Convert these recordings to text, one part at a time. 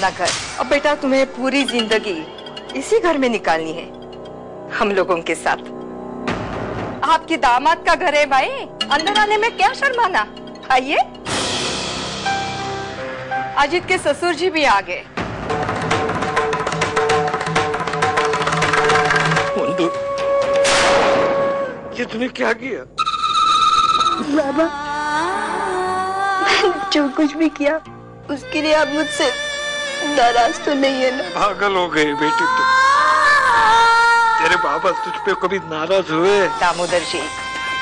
अपना घर। अब बेटा तुम्हें पूरी जिंदगी इसी घर में निकालनी है, हम लोगों के साथ। आपकी दामाद का घर है भाई, अंदर आने में क्या शर्माना। आइए। अजीत के ससुर जी भी आ गए। ये तूने क्या किया? बाबा, मैंने जो कुछ भी किया उसके लिए आप मुझसे नाराज तो नहीं है ना? पागल हो गई बेटी तू। तेरे बाबा तुझ पे कभी नाराज हुए? दामोदर जी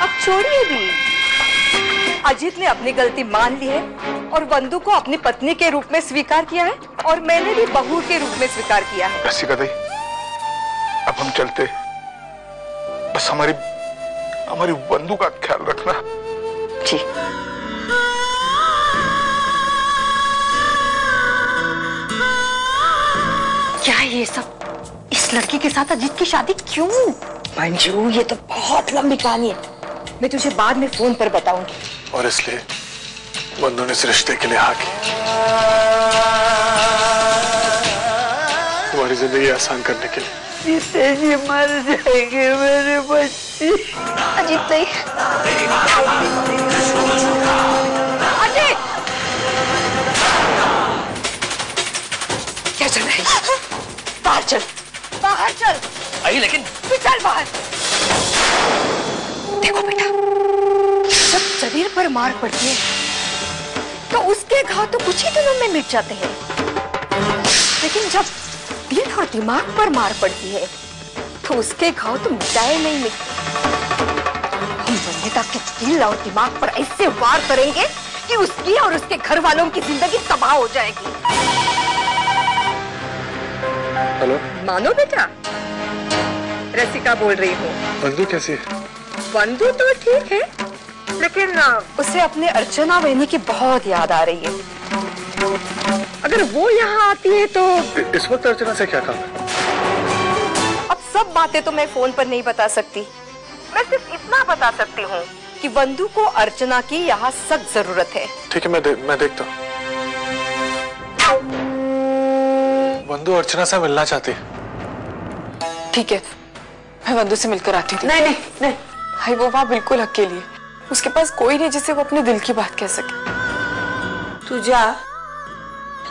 अब छोड़िए भी। अजीत ने अपनी गलती मान ली है और वंदु को अपनी पत्नी के रूप में स्वीकार किया है और मैंने भी बहू के रूप में स्वीकार किया है। रसिका दी, अब हम चलते। बस हमारी वंदु का ख्याल रखना। जी। क्या ये सब? इस लड़की के साथ अजीत की शादी क्यों? मंजू, ये तो बहुत लंबी कहानी है, मैं तुझे बाद में फोन पर बताऊंगी। और इसलिए वंदु ने इस रिश्ते के लिए हाँ की, तुम्हारी जिंदगी आसान करने के लिए। जी मर जाएंगे मेरे बच्चे। अजीत नहीं। अजीत! क्या चल रहा है? बाहर चल, बाहर चल। आई लेकिन चल बाहर। देखो बेटा, जब शरीर पर मार पड़ती है तो उसके घाव तो कुछ ही दिनों में मिट जाते हैं, लेकिन जब दिल और दिमाग पर मार पड़ती है तो उसके घाव तो मिटाए नहीं मिटते। हम वंदिता के दिल और दिमाग पर ऐसे वार करेंगे कि उसकी और उसके घर वालों की जिंदगी तबाह हो जाएगी। हेलो मानो बेटा, रसिका बोल रही हूँ। वंदु कैसी है? वंदु तो ठीक है, लेकिन उसे अपने अर्चना बहनी की बहुत याद आ रही है। अगर वो यहाँ आती है तो इस वक्त अर्चना से क्या काम है? अब सब बातें तो मैं फोन पर नहीं बता सकती, मैं सिर्फ इतना बता सकती हूँ कि वंदु को अर्चना की यहाँ सख्त जरूरत है। ठीक है, मैं देखता हूँ। वंदु अर्चना से मिलना चाहती है। ठीक है, मैं वंदु से मिलकर आती हूँ। नहीं नहीं नहीं, भाई वो वहाँ बिल्कुल अकेली है, उसके पास कोई नहीं जिससे वो अपने दिल की बात कह सके। तू जा,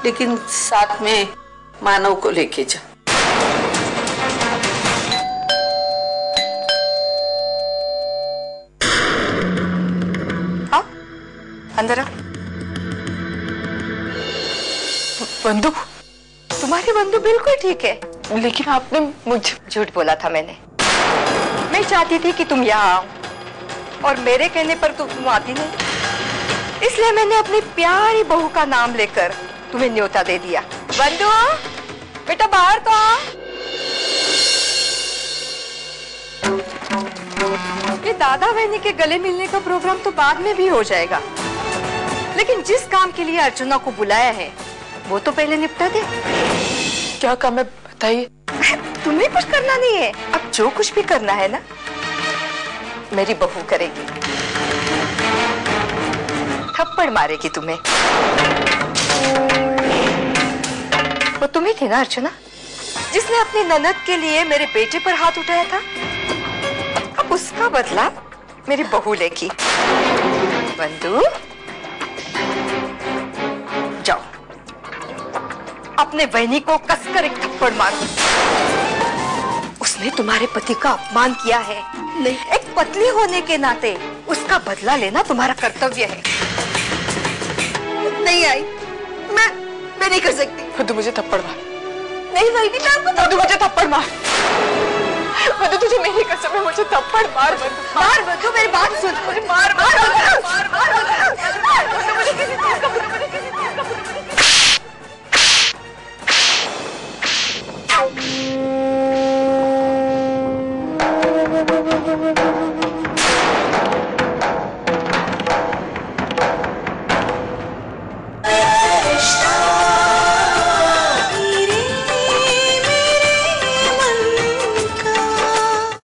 लेकिन साथ में मानव को लेके जा। हाँ, अंदर आ। वंदु, तुम्हारी वंदु बिल्कुल ठीक है, लेकिन आपने मुझे झूठ बोला था मैंने। मैं चाहती थी कि तुम यहाँ आओ और मेरे कहने पर तो तुम आती नहीं, इसलिए मैंने अपनी प्यारी बहू का नाम लेकर तुम्हें न्योता दे दिया। वंदु, बेटा बाहर तो आ। ये दादा बहनी के गले मिलने का प्रोग्राम तो बाद में भी हो जाएगा, लेकिन जिस काम के लिए अर्चना को बुलाया है वो तो पहले निपटा दे। क्या काम है बताइए। तुम्हें कुछ करना नहीं है, अब जो कुछ भी करना है ना मेरी बहू करेगी। थप्पड़ मारेगी तुम्हें। वो तुम्हें थी ना अर्चना जिसने अपनी ननद के लिए मेरे बेटे पर हाथ उठाया था, अब उसका बदला मेरी बहू लेगी। वंदु, जाओ अपने बहनी को कसकर एक थप्पड़ मारो। उसने तुम्हारे पति का अपमान किया है, नहीं, एक पत्नी होने के नाते उसका बदला लेना तुम्हारा कर्तव्य है। नहीं आई, मैं नहीं कर सकती। वंदु मुझे थप्पड़ मार। नहीं भाई, मैं आपको वंदु मुझे थप्पड़ मार। वंदु तुझे मेरी कसम है, मुझे थप्पड़ मार। वंदु मार। वंदु मेरी बात सुन।